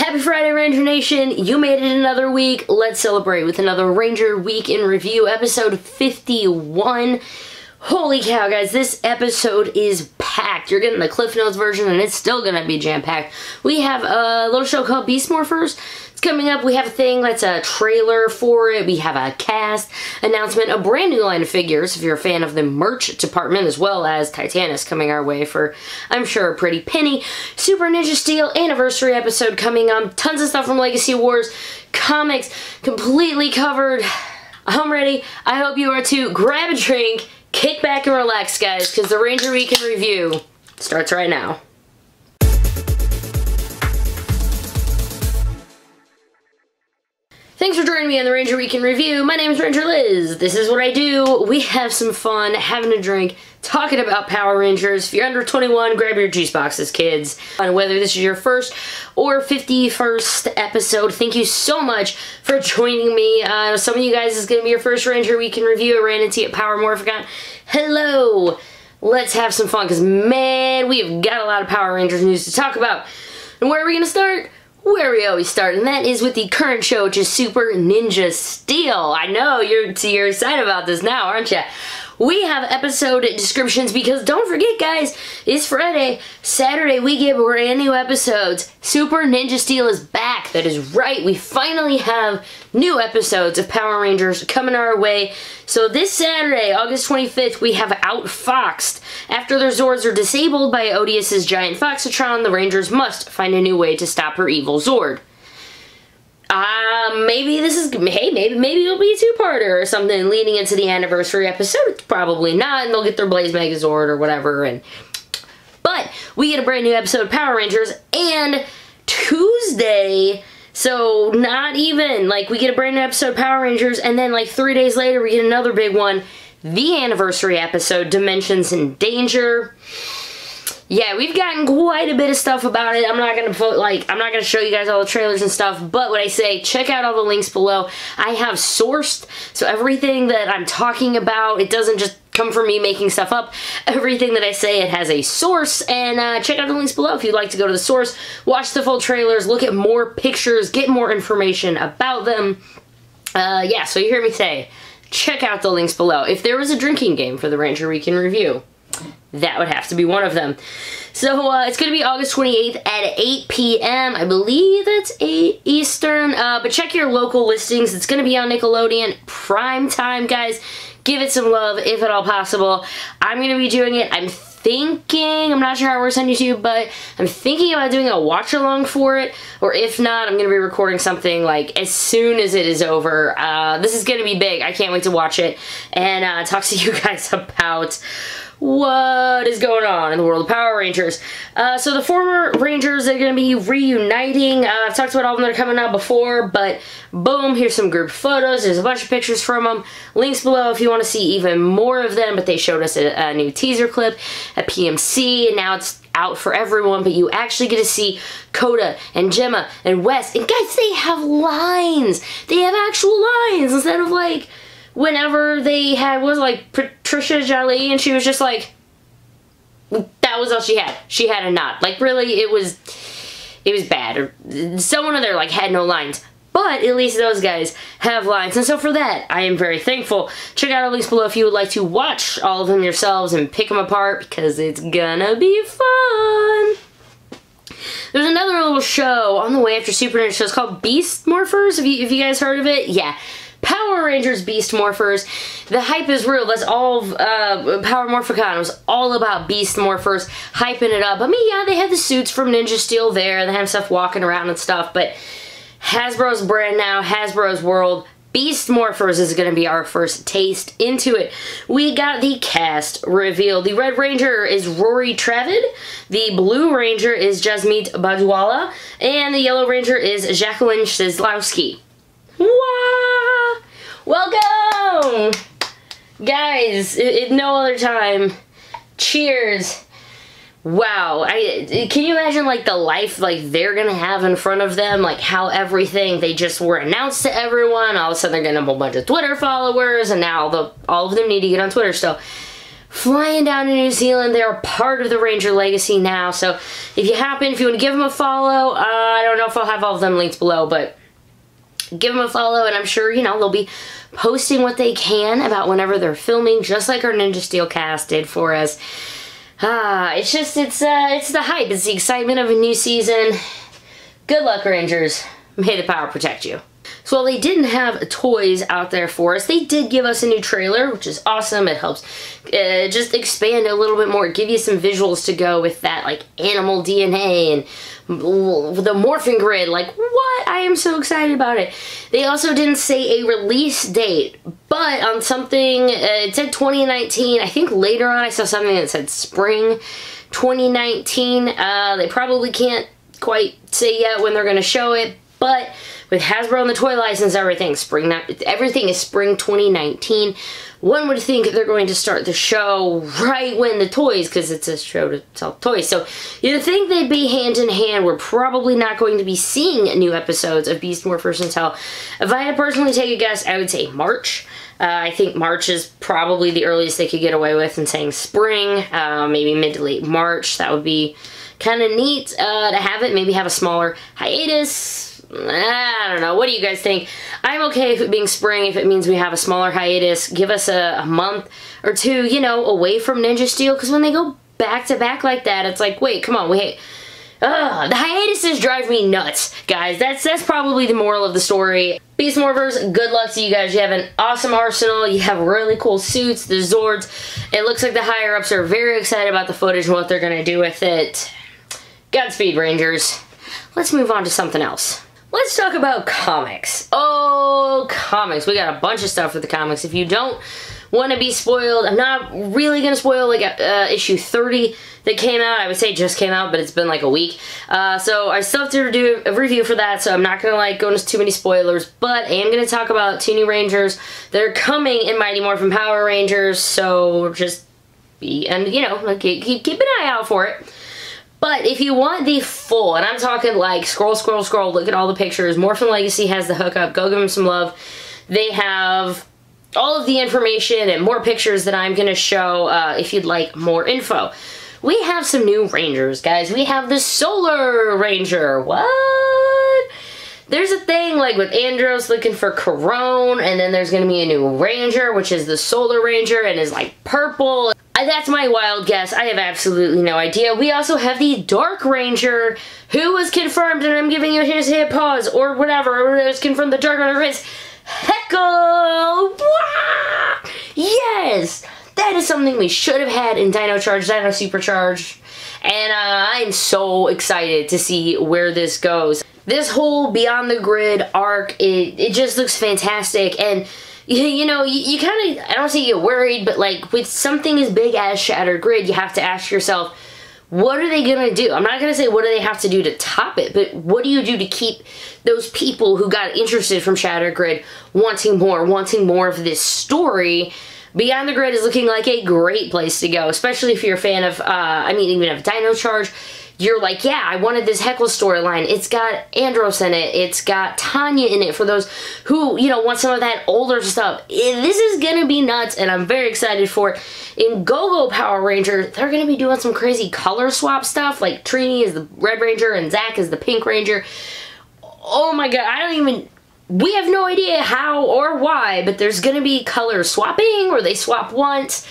Happy Friday, Ranger Nation! You made it another week. Let's celebrate with another Ranger Week in Review, episode 51. Holy cow, guys, this episode is packed. You're getting the Cliff Notes version, and it's still gonna be jam-packed. We have a little show called Beast Morphers. It's coming up. We have a thing that's a trailer for it. We have a cast announcement, a brand new line of figures, if you're a fan of the merch department, as well as Titanus coming our way for, I'm sure, a pretty penny. Super Ninja Steel anniversary episode coming up. Tons of stuff from Legacy Wars, comics, completely covered. I'm ready. I hope you are too. Grab a drink, kick back and relax, guys, because the Ranger Week in Review starts right now. Thanks for joining me on the Ranger Week in Review. My name is Ranger Liz. This is what I do. We have some fun, having a drink, talking about Power Rangers. If you're under 21, grab your juice boxes, kids. And whether this is your first or 51st episode, thank you so much for joining me. Some of you guys is going to be your first Ranger Week in Review. I ran into you at Power Morphicon. Hello! Let's have some fun, because man, we have got a lot of Power Rangers news to talk about. And where are we going to start? Where we always start, and that is with the current show, which is Super Ninja Steel. I know, you're excited about this now, aren't you? We have episode descriptions because don't forget, guys, it's Friday. Saturday, we get brand new episodes. Super Ninja Steel is back. That is right. We finally have new episodes of Power Rangers coming our way. So this Saturday, August 25th, we have Outfoxed. After their Zords are disabled by Odious' giant Foxatron, the Rangers must find a new way to stop her evil Zord. Maybe this is, hey, maybe it'll be a two-parter or something leading into the anniversary episode. Probably not, and they'll get their Blaze Megazord or whatever. But we get a brand new episode of Power Rangers, and Tuesday, so not even, like, we get a brand new episode of Power Rangers, and then like 3 days later we get another big one, the anniversary episode, Dimensions in Danger. Yeah, we've gotten quite a bit of stuff about it. I'm not gonna show you guys all the trailers and stuff, but what I say, check out all the links below. I have sourced, so everything that I'm talking about, it doesn't just come from me making stuff up. Everything that I say, it has a source, and check out the links below if you'd like to go to the source, watch the full trailers, look at more pictures, get more information about them. Yeah, so you hear me say, check out the links below. If there was a drinking game for the Ranger Week in Review, that would have to be one of them. So, it's going to be August 28th at 8 p.m. I believe that's 8 Eastern. But check your local listings. It's going to be on Nickelodeon prime time, guys. Give it some love, if at all possible. I'm going to be doing it. I'm not sure how it works on YouTube, but I'm thinking about doing a watch-along for it. Or if not, I'm going to be recording something, like, as soon as it is over. This is going to be big. I can't wait to watch it and talk to you guys about what is going on in the world of Power Rangers. So the former Rangers are going to be reuniting. I've talked about all of them that are coming out before, but boom, here's some group photos. There's a bunch of pictures from them. Links below if you want to see even more of them, but they showed us a new teaser clip at PMC, and now it's out for everyone, but you actually get to see Coda and Gemma and Wes. And guys, they have lines. They have actual lines instead of like whenever they had, was like Patricia Jolie, and she was just like, that was all she had. She had a nod. Like, really, it was bad. Or someone of there, like, had no lines. But at least those guys have lines. And so for that, I am very thankful. Check out our links below if you would like to watch all of them yourselves and pick them apart, because it's gonna be fun. There's another little show on the way after Super Ninja. It's called Beast Morphers. Have you guys heard of it? Yeah. Power Rangers Beast Morphers. The hype is real. That's all Power Morphicon. It was all about Beast Morphers, hyping it up. I mean, yeah, they had the suits from Ninja Steel there. They have stuff walking around and stuff, but Hasbro's brand now, Hasbro's world. Beast Morphers is going to be our first taste into it. We got the cast revealed. The Red Ranger is Rwir Travid. The Blue Ranger is Jasmeet Bajwala. And the Yellow Ranger is Jacqueline Szydlowski. Wah! Welcome! Guys, if no other time, cheers. Wow, can you imagine, like, the life, like, they're gonna have in front of them? Like, how everything, they just were announced to everyone, all of a sudden they're getting a whole bunch of Twitter followers, and now all of them need to get on Twitter still. flying down to New Zealand. They are part of the Ranger legacy now, so if you want to give them a follow, I don't don't know if I'll have all of them linked below, but give them a follow, and I'm sure, you know, they'll be posting what they can about whenever they're filming, just like our Ninja Steel cast did for us. It's just, it's the hype. It's the excitement of a new season. Good luck, Rangers. May the power protect you. So while they didn't have toys out there for us, they did give us a new trailer, which is awesome. It helps just expand a little bit more, give you some visuals to go with that, like animal DNA and the Morphin grid. Like, what? I am so excited about it. They also didn't say a release date, but on something, it said 2019. I think later on I saw something that said spring 2019. They probably can't quite say yet when they're going to show it, but with Hasbro and the toy license, everything is spring 2019. One would think they're going to start the show right when the toys, because it's a show to sell toys. So you'd think they'd be hand in hand. We're probably not going to be seeing new episodes of Beast Morphers until, if I had to personally take a guess, I would say March. I think March is probably the earliest they could get away with in saying spring, maybe mid to late March. That would be kind of neat to have it. Maybe have a smaller hiatus. I don't know. What do you guys think? I'm okay with it being spring if it means we have a smaller hiatus. Give us a month or two, you know, away from Ninja Steel, because when they go back to back like that, it's like, wait, come on, wait. The hiatuses drive me nuts, guys. That's probably the moral of the story. Beast Morphers, good luck to you guys. You have an awesome arsenal. You have really cool suits, the Zords. It looks like the higher-ups are very excited about the footage and what they're going to do with it. Godspeed, Rangers. Let's move on to something else. Let's talk about comics. Oh, comics. We got a bunch of stuff with the comics. If you don't want to be spoiled, I'm not really going to spoil like issue 30 that came out. I would say just came out, but it's been like a week. So I still have to do a review for that, so I'm not going to like go into too many spoilers, but I am going to talk about 2 new Rangers that are coming in Mighty Morphin Power Rangers, so just be, and you know, keep an eye out for it. But if you want the full, and I'm talking like scroll, look at all the pictures. Morphin Legacy has the hookup. Go give them some love. They have all of the information and more pictures that I'm going to show if you'd like more info. We have some new Rangers, guys. We have the Solar Ranger. What? There's a thing like with Andros looking for Corone, and then there's going to be a new Ranger, which is the Solar Ranger, and is like purple. That's my wild guess. I have absolutely no idea. We also have the Dark Ranger, who was confirmed, and I'm giving you his hit pause, or whatever. It was confirmed the Dark Ranger is Heckle! Wah! Yes! That is something we should have had in Dino Charge, Dino Supercharged, and I'm so excited to see where this goes. This whole Beyond the Grid arc, it just looks fantastic, and you know, you kind of, I don't say you get worried, but like with something as big as Shattered Grid, you have to ask yourself, what are they going to do? I'm not going to say what do they have to do to top it, but what do you do to keep those people who got interested from Shattered Grid wanting more of this story? Beyond the Grid is looking like a great place to go, especially if you're a fan of, I mean, even of Dino Charge. You're like, yeah, I wanted this Heckle storyline. It's got Andros in it. It's got Tanya in it for those who, you know, want some of that older stuff. This is going to be nuts, and I'm very excited for it. In Go-Go Power Ranger, they're going to be doing some crazy color swap stuff, like Trini is the Red Ranger and Zach is the Pink Ranger. Oh my god, we have no idea how or why, but there's going to be color swapping, or they swap once.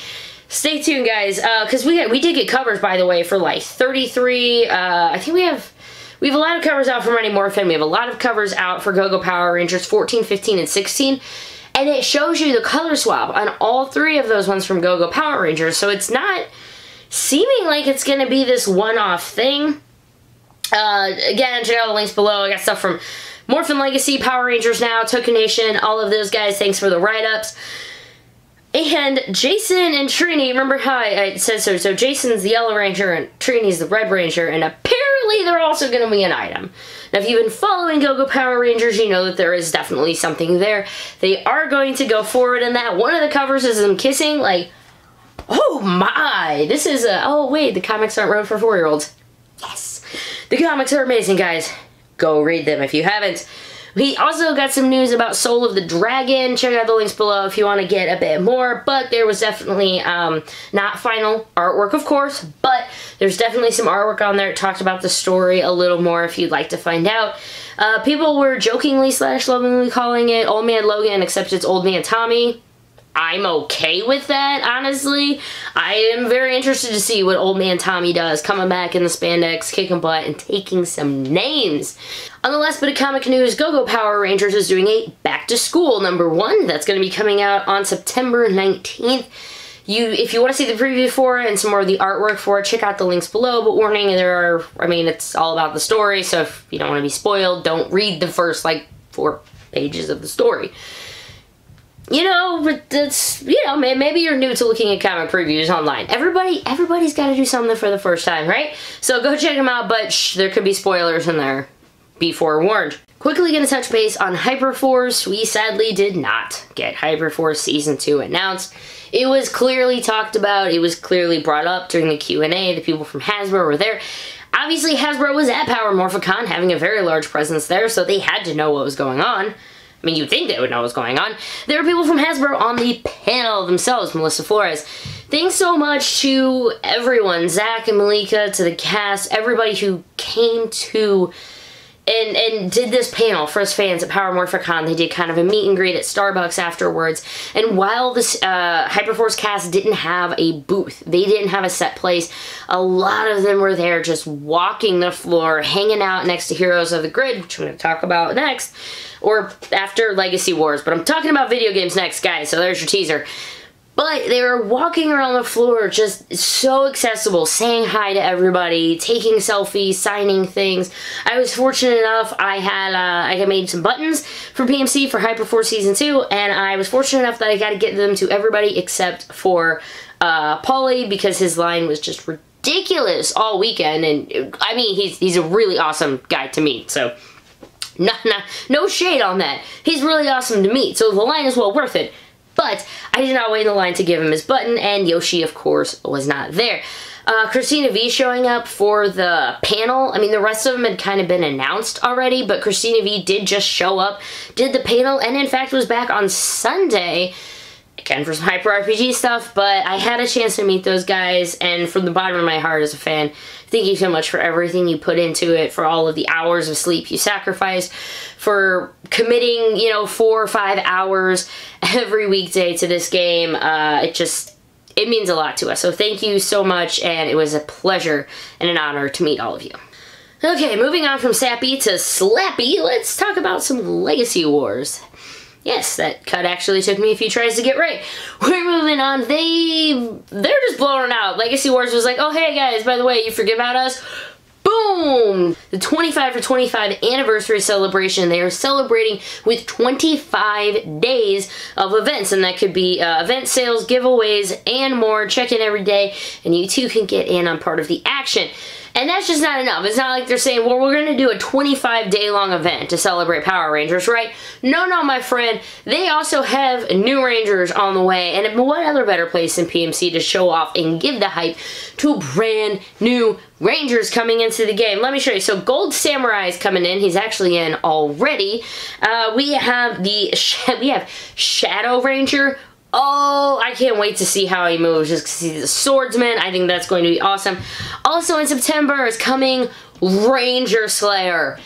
Stay tuned, guys, because we did get covers, by the way, for like 33, I think we have a lot of covers out for Mighty Morphin. We have a lot of covers out for Go-Go Power Rangers 14, 15, and 16, and it shows you the color swap on all 3 of those ones from Go-Go Power Rangers, so it's not seeming like it's going to be this one-off thing. Again, check out the links below. I got stuff from Morphin Legacy, Power Rangers Now, Token Nation, all of those guys. Thanks for the write-ups. And Jason and Trini, remember how I said so? So Jason's the Yellow Ranger and Trini's the Red Ranger, and apparently they're also going to be an item. Now, if you've been following Go-Go Power Rangers, you know that there is definitely something there. They are going to go forward in that. One of the covers is them kissing, like, oh my! This is a, oh wait, the comics aren't wrote for 4-year-olds. Yes! The comics are amazing, guys. Go read them if you haven't. We also got some news about Soul of the Dragon. Check out the links below if you want to get a bit more, but there was definitely not final artwork, of course, but there's definitely some artwork on there. It talked about the story a little more if you'd like to find out. People were jokingly / lovingly calling it Old Man Logan, except it's Old Man Tommy. I'm okay with that, honestly. I am very interested to see what Old Man Tommy does, coming back in the spandex, kicking butt, and taking some names. On the last bit of comic news, Go-Go Power Rangers is doing a Back to School #1. That's going to be coming out on September 19th. If you want to see the preview for it and some more of the artwork for it, check out the links below, but warning, it's all about the story, so if you don't want to be spoiled, don't read the first, 4 pages of the story. But that's, maybe you're new to looking at comic previews online. Everybody's got to do something for the first time, right? So go check them out, but there could be spoilers in there. Be forewarned. Quickly gonna touch base on Hyperforce. We sadly did not get Hyperforce Season 2 announced. It was clearly talked about, it was clearly brought up during the Q&A. The people from Hasbro were there. Obviously, Hasbro was at Power Morphicon, having a very large presence there, so they had to know what was going on. I mean, you'd think they would know what's going on. There were people from Hasbro on the panel themselves, Melissa Flores. Thanks so much to everyone, Zach and Malika, to the cast, everybody who came to and did this panel for us fans at Power Morphicon. They did kind of a meet and greet at Starbucks afterwards. And while this Hyperforce cast didn't have a booth, they didn't have a set place, a lot of them were there just walking the floor, hanging out next to Heroes of the Grid, which I'm going to talk about next, or after Legacy Wars. But I'm talking about video games next, guys, so there's your teaser. But they were walking around the floor, just so accessible, saying hi to everybody, taking selfies, signing things. I was fortunate enough, I had made some buttons for PMC for Hyperforce Season 2, and I was fortunate enough that I got to get them to everybody except for Paulie, because his line was just ridiculous all weekend, and I mean, he's a really awesome guy to meet, so no shade on that. He's really awesome to meet, so the line is well worth it. But I did not wait in the line to give him his button, and Yoshi, of course, was not there. Christina V showing up for the panel. I mean, the rest of them had kind of been announced already, but Christina V did just show up, did the panel, and in fact was back on Sunday, again for some Hyper RPG stuff, but I had a chance to meet those guys, and from the bottom of my heart as a fan, thank you so much for everything you put into it, for all of the hours of sleep you sacrificed, for committing, 4 or 5 hours every weekday to this game. It means a lot to us. So thank you so much, and it was a pleasure and an honor to meet all of you. Okay, moving on from Sappy to Slappy, let's talk about some Legacy Wars. Yes, that cut actually took me a few tries to get right. We're moving on. They're just blowing it out. Legacy Wars was like, oh, hey guys, by the way, you forget about us? Boom! The 25 for 25 anniversary celebration. They are celebrating with 25 days of events, and that could be event sales, giveaways, and more. Check in every day, and you too can get in on part of the action. And that's just not enough. It's not like they're saying, well, we're going to do a 25-day-long event to celebrate Power Rangers, right? No, my friend. They also have new Rangers on the way. And what other better place than PMC to show off and give the hype to brand new Rangers coming into the game? Let me show you. So Gold Samurai is coming in. He's actually in already. We have Shadow Ranger. Oh, I can't wait to see how he moves, just to see the swordsman. I think that's going to be awesome. Also in September is coming Ranger Slayer.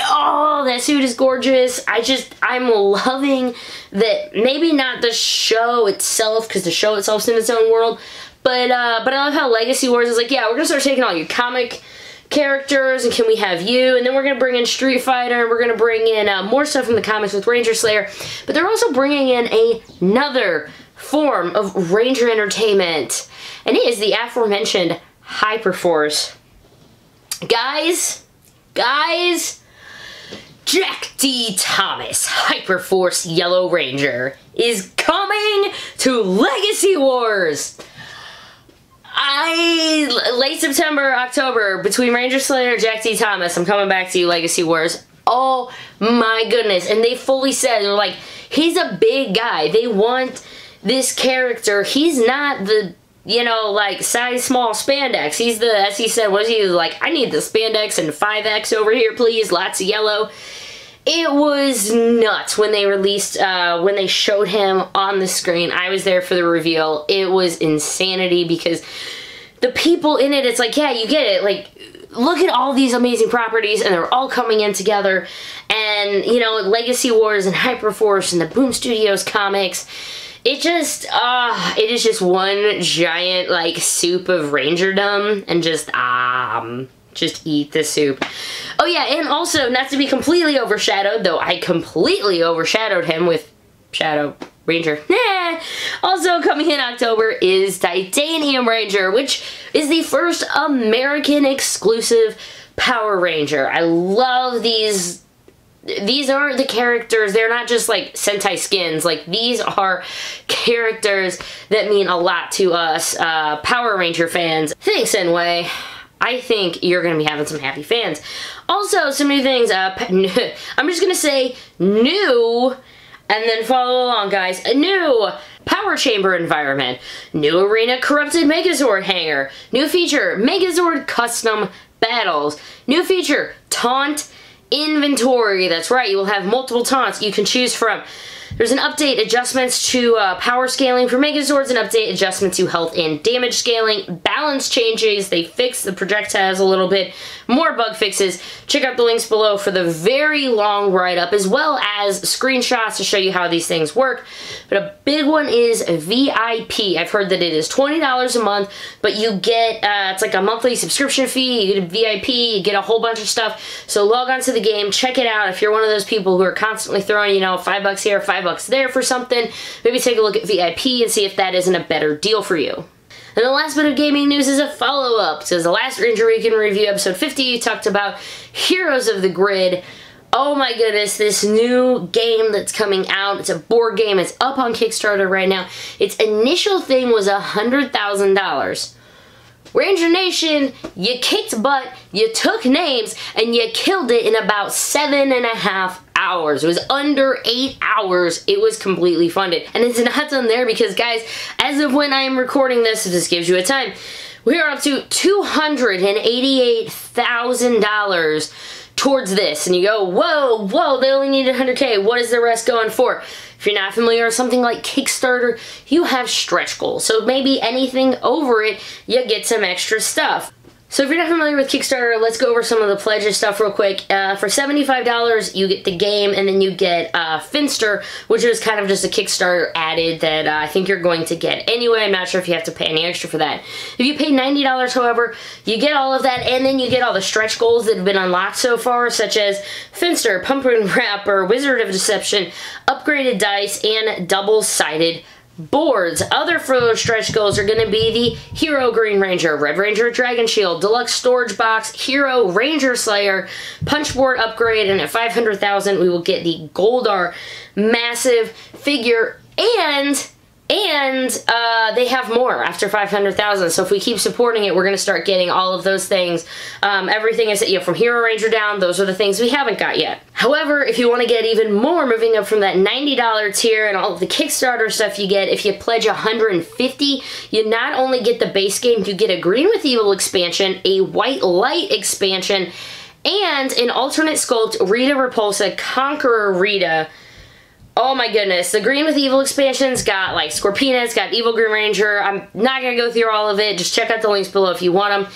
Oh, that suit is gorgeous. I'm loving that, maybe not the show itself, because the show itself's in its own world, but I love how Legacy Wars is like, yeah, we're going to start taking all your comic characters, and can we have you? And then we're going to bring in Street Fighter, and we're going to bring in more stuff from the comics with Ranger Slayer, but they're also bringing in another form of Ranger entertainment, and it is the aforementioned Hyperforce. Guys, Jack D. Thomas, Hyperforce Yellow Ranger, is coming to Legacy Wars! Late September, October, between Ranger Slayer and Jack D. Thomas, I'm coming back to you, Legacy Wars. Oh my goodness. And they fully said, they're like, he's a big guy. They want this character. He's not the, size small spandex. He's the, as he said, what is he like, I need the spandex and 5X over here, please. Lots of yellow. It was nuts when they released, when they showed him on the screen. I was there for the reveal. It was insanity because the people in it, it's like, yeah, you get it. Like, look at all these amazing properties and they're all coming in together. And, you know, Legacy Wars and Hyperforce and the Boom Studios comics. It just, it is just one giant, like, soup of Rangerdom and just eat the soup. Oh yeah, and also, not to be completely overshadowed, though I completely overshadowed him with Shadow Ranger. Also coming in October is Titanium Ranger, which is the first American exclusive Power Ranger. I love these. These aren't the characters, they're not just like Sentai skins, like these are characters that mean a lot to us Power Ranger fans. Thanks, Enway. I think you're going to be having some happy fans. Also, some new things. I'm just going to say new, and then follow along, guys. A new Power Chamber environment. New Arena Corrupted Megazord hanger. New feature, Megazord Custom Battles. New feature, Taunt Inventory. That's right, you will have multiple taunts you can choose from. There's an update, adjustments to power scaling for Megazords, an update, adjustment to health and damage scaling, balance changes, they fixed the projectiles a little bit, more bug fixes. Check out the links below for the very long write-up, as well as screenshots to show you how these things work. But a big one is VIP. I've heard that it is $20 a month, but you get, it's like a monthly subscription fee, you get a VIP, you get a whole bunch of stuff. So log on to the game, check it out. If you're one of those people who are constantly throwing, you know, $5 here, $5 there for something, maybe take a look at VIP and see if that isn't a better deal for you. And the last bit of gaming news is a follow-up, because the last Ranger Weekend Review, episode 50, talked about Heroes of the Grid. Oh my goodness, this new game that's coming out, it's a board game, it's up on Kickstarter right now. Its initial thing was $100,000. Ranger Nation, you kicked butt, you took names, and you killed it in about 7.5 hours. It was under 8 hours. It was completely funded. And it's not done there because, guys, as of when I am recording this, if this gives you a time, we are up to $288,000 towards this. And you go, whoa, whoa, they only needed 100K. What is the rest going for? If you're not familiar with something like Kickstarter, you have stretch goals. So maybe anything over it, you get some extra stuff. So if you're not familiar with Kickstarter, let's go over some of the pledges stuff real quick. For $75, you get the game, and then you get Finster, which is kind of just a Kickstarter added that I think you're going to get anyway. I'm not sure if you have to pay any extra for that. If you pay $90, however, you get all of that, and then you get all the stretch goals that have been unlocked so far, such as Finster, Pumpkin Wrapper, Wizard of Deception, upgraded dice, and double-sided boards. Other further stretch goals are going to be the Hero Green Ranger, Red Ranger Dragon Shield, Deluxe Storage Box, Hero Ranger Slayer, Punch Board Upgrade, and at 500,000 we will get the Goldar massive figure, and they have more after 500,000. So if we keep supporting it, we're going to start getting all of those things. Everything is, you know, from Hero Ranger down, those are the things we haven't got yet. However, if you want to get even more, moving up from that $90 tier and all of the Kickstarter stuff you get, if you pledge $150, you not only get the base game, you get a Green with Evil expansion, a White Light expansion, and an alternate sculpt Rita Repulsa Conqueror Rita. Oh my goodness, the Green with Evil expansion's got like Scorpina, it's got Evil Green Ranger. I'm not going to go through all of it, just check out the links below if you want them.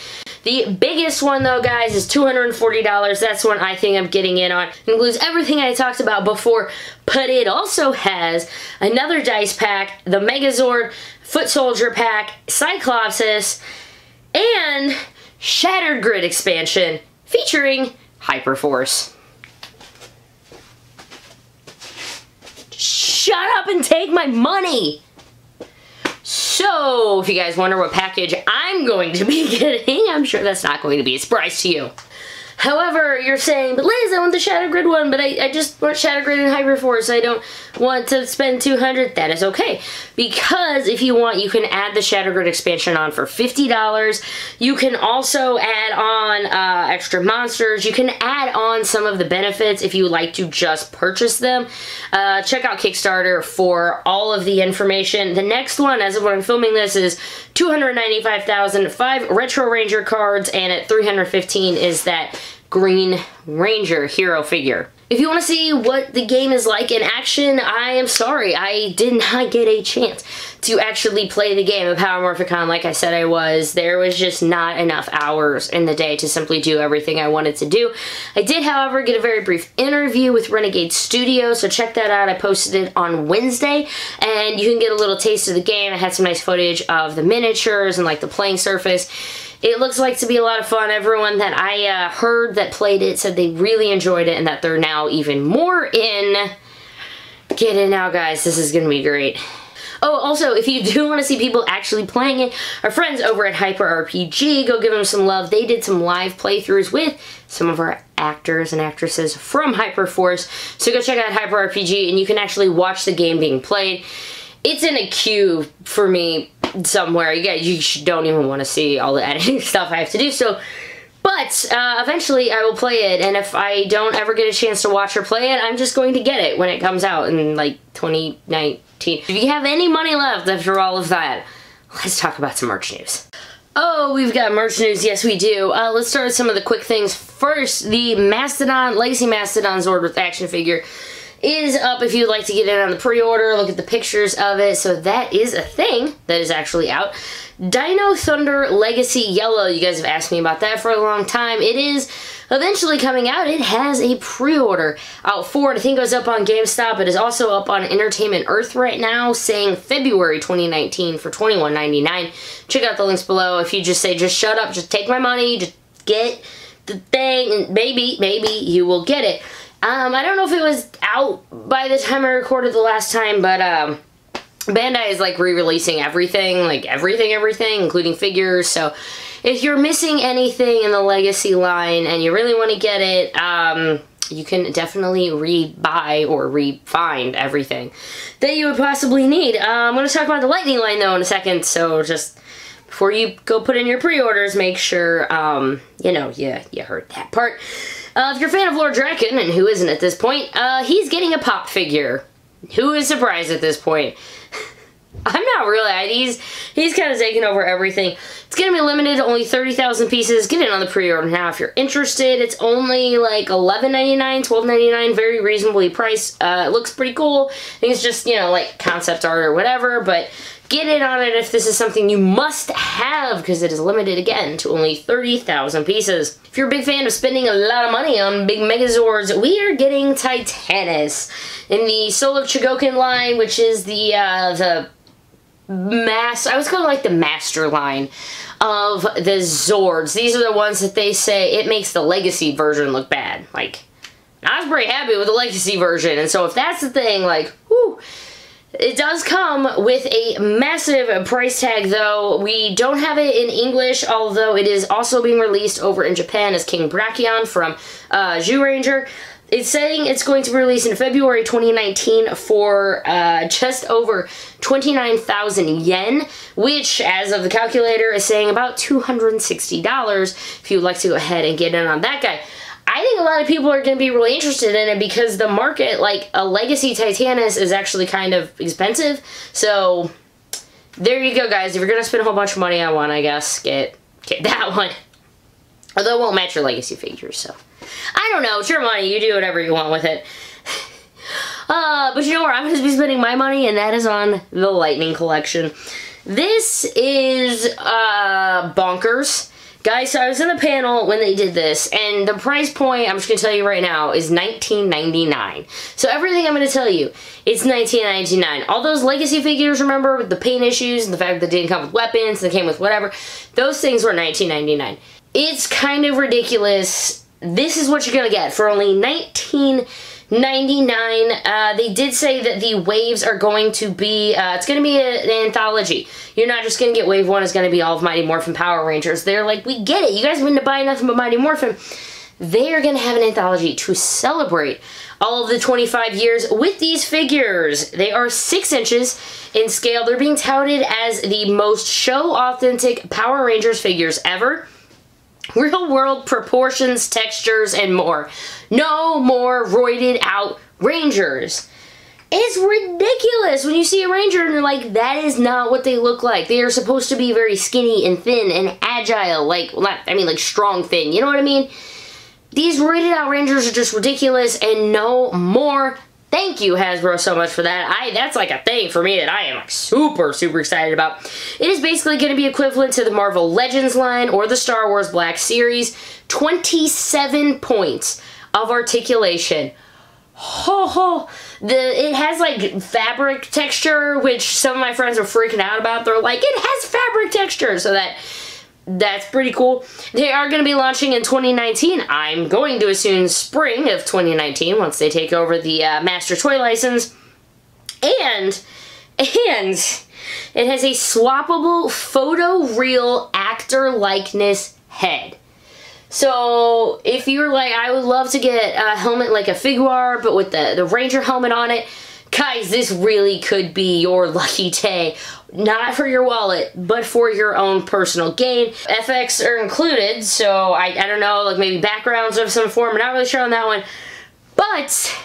The biggest one though, guys, is $240. That's one I think I'm getting in on. It includes everything I talked about before, but it also has another dice pack, the Megazord Foot Soldier pack, Cyclopsis, and Shattered Grid expansion featuring Hyperforce. Shut up and take my money! So, if you guys wonder what package I'm going to be getting, I'm sure that's not going to be a surprise to you. However, you're saying, but Liz, I want the Shattered Grid one, but I just want Shattered Grid and Hyperforce. I don't want to spend $200. That is okay. Because if you want, you can add the Shattered Grid expansion on for $50. You can also add on extra monsters. You can add on some of the benefits if you like to just purchase them. Check out Kickstarter for all of the information. The next one, as of when I'm filming this, is $295,000, 5 Retro Ranger cards, and at $315 is that Green Ranger hero figure. If you want to see what the game is like in action, I am sorry, I did not get a chance to actually play the game of Power Morphicon like I said I was. There was just not enough hours in the day to simply do everything I wanted to do. I did, however, get a very brief interview with Renegade Studios, so check that out. I posted it on Wednesday, and you can get a little taste of the game. I had some nice footage of the miniatures and like the playing surface. It looks like to be a lot of fun. Everyone that I heard that played it said they really enjoyed it and that they're now even more in. Get in now, guys. This is going to be great. Oh, also, if you do want to see people actually playing it, our friends over at Hyper RPG, go give them some love. They did some live playthroughs with some of our actors and actresses from Hyperforce. So go check out Hyper RPG and you can actually watch the game being played. It's in a queue for me somewhere. You don't even want to see all the editing stuff I have to do. So, but eventually I will play it, and if I don't ever get a chance to watch or play it, I'm just going to get it when it comes out in like 2019. If you have any money left after all of that, let's talk about some merch news. Oh, we've got merch news. Yes, we do. Let's start with some of the quick things. First, the Mastodon, Legacy Mastodon Zord with action figure is up if you'd like to get in on the pre-order. Look at the pictures of it. So that is a thing that is actually out. Dino Thunder Legacy Yellow. You guys have asked me about that for a long time. It is eventually coming out. It has a pre-order out for it. I think it was up on GameStop. It is also up on Entertainment Earth right now, saying February 2019 for $21.99. Check out the links below. If you just say, just shut up, just take my money, just get the thing, and maybe you will get it. I don't know if it was out by the time I recorded the last time, but Bandai is like re-releasing everything, like everything, including figures. So if you're missing anything in the Legacy line and you really want to get it, you can definitely re-buy or re-find everything that you would possibly need. I'm going to talk about the Lightning line though in a second, so just before you go put in your pre-orders, make sure, you know, you heard that part. If you're a fan of Lord Draken, and who isn't at this point, he's getting a pop figure. Who is surprised at this point? I'm not really. He's kind of taking over everything. It's going to be limited to only 30,000 pieces. Get in on the pre-order now if you're interested. It's only like $11.99, $12.99, very reasonably priced. It looks pretty cool. I think it's just, you know, like concept art or whatever, but get in on it if this is something you must have, because it is limited again to only 30,000 pieces. If you're a big fan of spending a lot of money on big Megazords, we are getting Titanus in the Soul of Chogokin line, which is the I was calling like the master line of the Zords. These are the ones that they say it makes the Legacy version look bad. Like, I was pretty happy with the Legacy version, and so if that's the thing, like, whew. It does come with a massive price tag, though. We don't have it in English, although it is also being released over in Japan as King Brachion from Zyuranger. It's saying it's going to be released in February 2019 for just over 29,000 yen, which, as of the calculator, is saying about $260 if you would like to go ahead and get in on that guy. I think a lot of people are going to be really interested in it because the market, like a Legacy Titanus, is actually kind of expensive. So there you go, guys. If you're going to spend a whole bunch of money on one, I guess, get that one. Although it won't match your Legacy figures, so I don't know. It's your money. You do whatever you want with it. But you know where I'm going to be spending my money, and that is on the Lightning Collection. This is bonkers. Guys, so I was in the panel when they did this, and the price point, I'm just going to tell you right now, is $19.99. So everything I'm going to tell you, it's $19.99. All those Legacy figures, remember, with the paint issues and the fact that they didn't come with weapons, they came with whatever, those things were $19.99. It's kind of ridiculous. This is what you're going to get for only $19.99. They did say that the waves are going to be, it's going to be an anthology. You're not just going to get wave 1, it's going to be all of Mighty Morphin Power Rangers. They're like, we get it. You guys wouldn't buy nothing but Mighty Morphin. They are going to have an anthology to celebrate all of the 25 years with these figures. They are 6 inches in scale. They're being touted as the most show-authentic Power Rangers figures ever. Real world proportions, textures, and more. No more roided out Rangers. It's ridiculous when you see a Ranger and you're like, that is not what they look like. They are supposed to be very skinny and thin and agile, like, well, not, I mean, like strong thin, you know what I mean? These rated out Rangers are just ridiculous and no more. Thank you, Hasbro, so much for that. That's like a thing for me that I am like super, super excited about. It is basically going to be equivalent to the Marvel Legends line or the Star Wars Black Series. 27 points of articulation. It has like fabric texture, which some of my friends are freaking out about. They're like, it has fabric texture, so that's pretty cool. They are going to be launching in 2019. I'm going to assume spring of 2019 once they take over the Master Toy license. And it has a swappable photoreal actor likeness head. So if you're like, I would love to get a helmet like a Figuar, but with the Ranger helmet on it, guys, this really could be your lucky day. Not for your wallet, but for your own personal gain. FX are included, so I don't know, like maybe backgrounds of some form. I'm not really sure on that one. But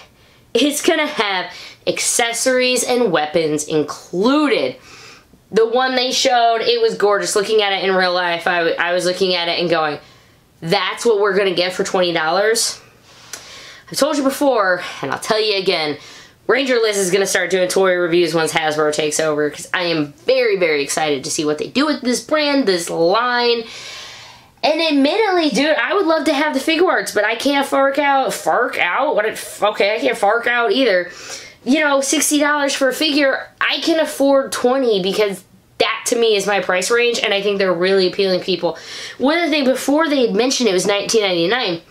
it's gonna have accessories and weapons included. The one they showed, it was gorgeous. Looking at it in real life, I was looking at it and going, that's what we're gonna get for $20. I've told you before, and I'll tell you again, Ranger List is going to start doing toy reviews once Hasbro takes over, because I am very, very excited to see what they do with this brand, this line. And admittedly, dude, I would love to have the Figuarts, but I can't fark out? Okay, I can't fark out either. You know, $60 for a figure, I can afford 20 because that to me is my price range, and I think they're really appealing to people. One other thing, before they had mentioned it was $19.99,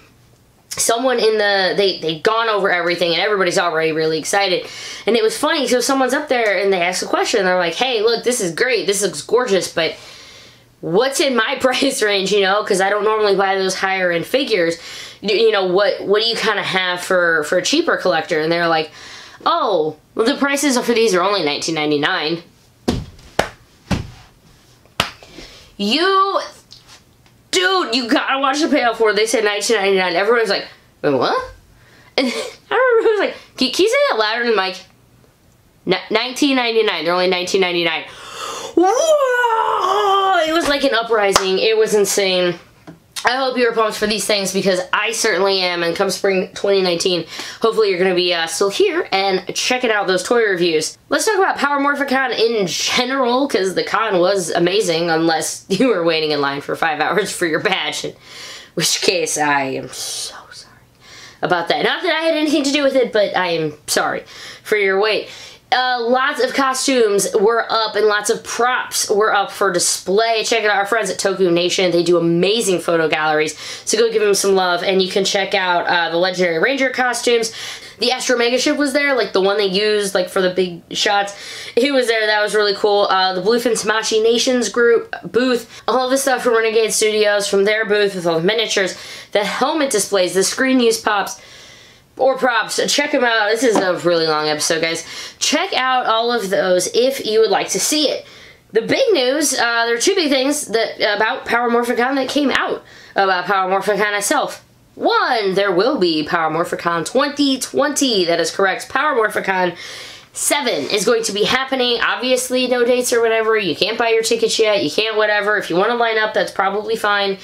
someone in they'd gone over everything and everybody's already really excited. And it was funny, so someone's up there and they ask a question. They're like, hey, look, this is great. This looks gorgeous, but what's in my price range, you know? Because I don't normally buy those higher end figures. You know, what do you kind of have for a cheaper collector? And they're like, oh, well, the prices for these are only $19.99. Dude, you gotta watch the payoff for it. They said $19.99. Everybody's like, wait, what? And I remember who was like, can you say that louder than the mic? $19.99. They're only $19.99. Whoa! It was like an uprising. It was insane. I hope you're pumped for these things because I certainly am. And come spring 2019, hopefully you're going to be still here and checking out those toy reviews. Let's talk about Power Morphicon in general, because the con was amazing unless you were waiting in line for 5 hours for your badge, in which case I am so sorry about that. Not that I had anything to do with it, but I am sorry for your wait. Lots of costumes were up and lots of props were up for display. Check out our friends at Toku Nation. They do amazing photo galleries, so go give them some love. And you can check out the Legendary Ranger costumes. The Astro Mega Ship was there, like the one they used like for the big shots. He was there. That was really cool. The Bluefin Tamashi Nations group booth. All of the stuff from Renegade Studios from their booth with all the miniatures. The helmet displays, the screen use pops. Or props. Check them out. This is a really long episode, guys. Check out all of those if you would like to see it. The big news, there are two big things about Power Morphicon that came out about Power Morphicon itself. One, there will be Power Morphicon 2020. That is correct. Power Morphicon 7 is going to be happening. Obviously, no dates or whatever. You can't buy your tickets yet. You can't whatever. If you want to line up, that's probably fine.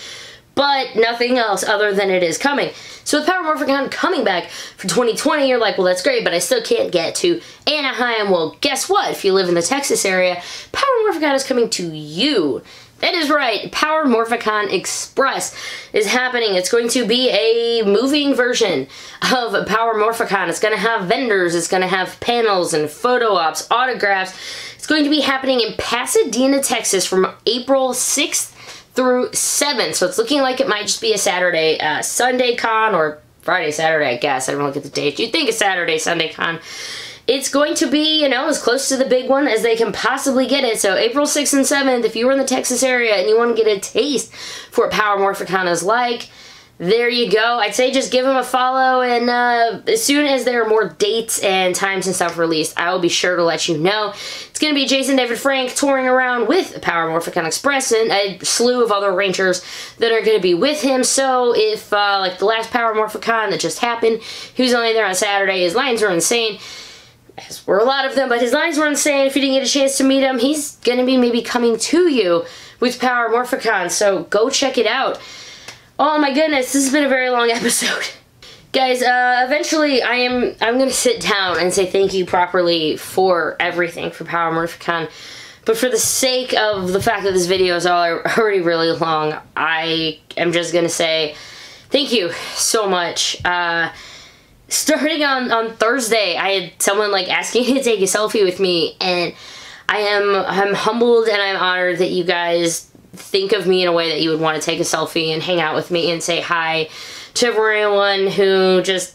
But nothing else other than it is coming. So with Power Morphicon coming back for 2020, you're like, well, that's great, but I still can't get to Anaheim. Well, guess what? If you live in the Texas area, Power Morphicon is coming to you. That is right. Power Morphicon Express is happening. It's going to be a moving version of Power Morphicon. It's going to have vendors. It's going to have panels and photo ops, autographs. It's going to be happening in Pasadena, Texas from April 6th through 7th. So it's looking like it might just be a Saturday, Sunday con, or Friday, Saturday, I guess. I don't look at the date. You'd think a Saturday, Sunday con. It's going to be, you know, as close to the big one as they can possibly get it. So April 6th and 7th, if you were in the Texas area and you want to get a taste for what Power Morphicon is like, there you go. I'd say just give them a follow, and as soon as there are more dates and times and stuff released, I will be sure to let you know. It's going to be Jason David Frank touring around with Power Morphicon Express and a slew of other Rangers that are going to be with him. So if, like the last Power Morphicon that just happened, he was only there on Saturday, his lines were insane. As were a lot of them, but his lines were insane. If you didn't get a chance to meet him, he's going to be maybe coming to you with Power Morphicon, so go check it out. Oh my goodness, this has been a very long episode. Guys, eventually I'm gonna sit down and say thank you properly for everything for Power Morphicon. But for the sake of the fact that this video is already really long, I am just gonna say thank you so much. Starting on Thursday, I had someone like asking me to take a selfie with me, and I'm humbled and I'm honored that you guys think of me in a way that you would want to take a selfie and hang out with me and say hi to everyone who just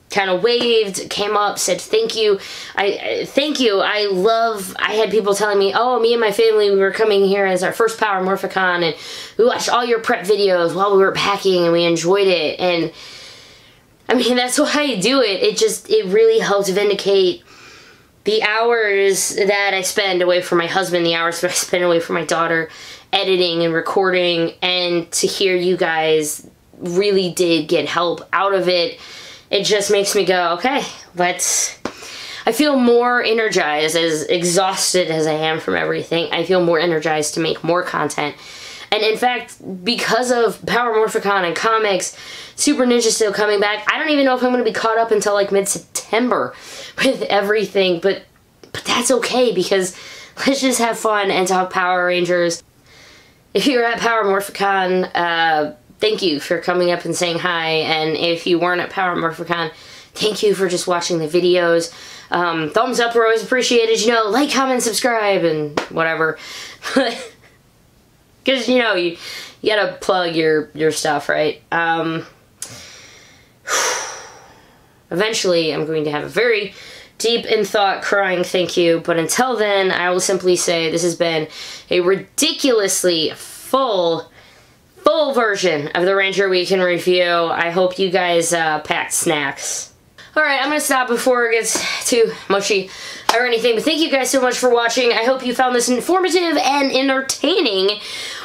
kind of waved, came up, said thank you. Thank you. I had people telling me, oh, me and my family, we were coming here as our first Power Morphicon, and we watched all your prep videos while we were packing, and we enjoyed it. And I mean, that's why I do it. It really helps vindicate the hours that I spend away from my husband, the hours that I spend away from my daughter, editing and recording, and to hear you guys really did get help out of it. It just makes me go, okay, I feel more energized, as exhausted as I am from everything. I feel more energized to make more content. And in fact, because of Power Morphicon and comics, Super Ninja still coming back, I don't even know if I'm going to be caught up until like mid-September with everything, but that's okay, because let's just have fun and talk Power Rangers. If you're at Power Morphicon, thank you for coming up and saying hi, and if you weren't at Power Morphicon, thank you for just watching the videos. Thumbs up are always appreciated, you know, like, comment, subscribe, and whatever. Because, you know, you gotta plug your stuff, right? Eventually, I'm going to have a very deep in thought crying thank you, but until then, I will simply say this has been a ridiculously full version of the Ranger Week in Review. I hope you guys packed snacks. Alright, I'm gonna stop before it gets too mushy or anything, but thank you guys so much for watching. I hope you found this informative and entertaining,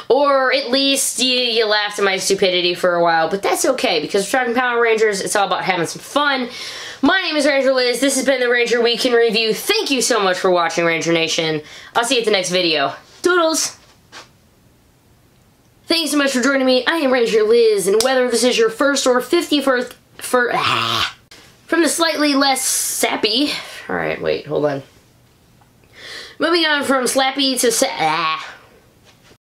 or at least you laughed at my stupidity for a while, but that's okay, because we're talking Power Rangers, it's all about having some fun. My name is Ranger Liz, this has been the Ranger Week in Review. Thank you so much for watching, Ranger Nation. I'll see you at the next video. Doodles! Thank you so much for joining me. I am Ranger Liz, and whether this is your first or 51st from the slightly less sappy. Alright, wait, hold on. Moving on from slappy to